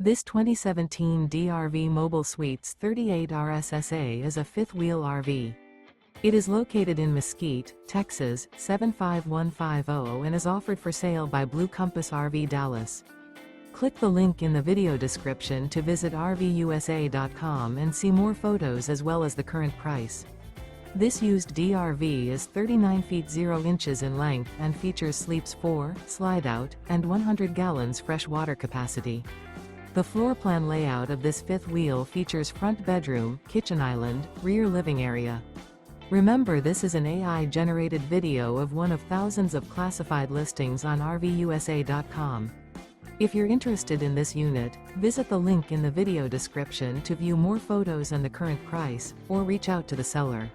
This 2017 DRV Mobile Suites 38 RSSA is a fifth-wheel RV. It is located in Mesquite, Texas, 75150 and is offered for sale by Blue Compass RV Dallas. Click the link in the video description to visit RVUSA.com and see more photos as well as the current price. This used DRV is 39 feet 0 inches in length and features sleeps 4, Slideout, and 100 gallons fresh water capacity. The floor plan layout of this fifth wheel features front bedroom, kitchen island, rear living area. Remember, this is an AI-generated video of one of thousands of classified listings on RVUSA.com. If you're interested in this unit, visit the link in the video description to view more photos and the current price, or reach out to the seller.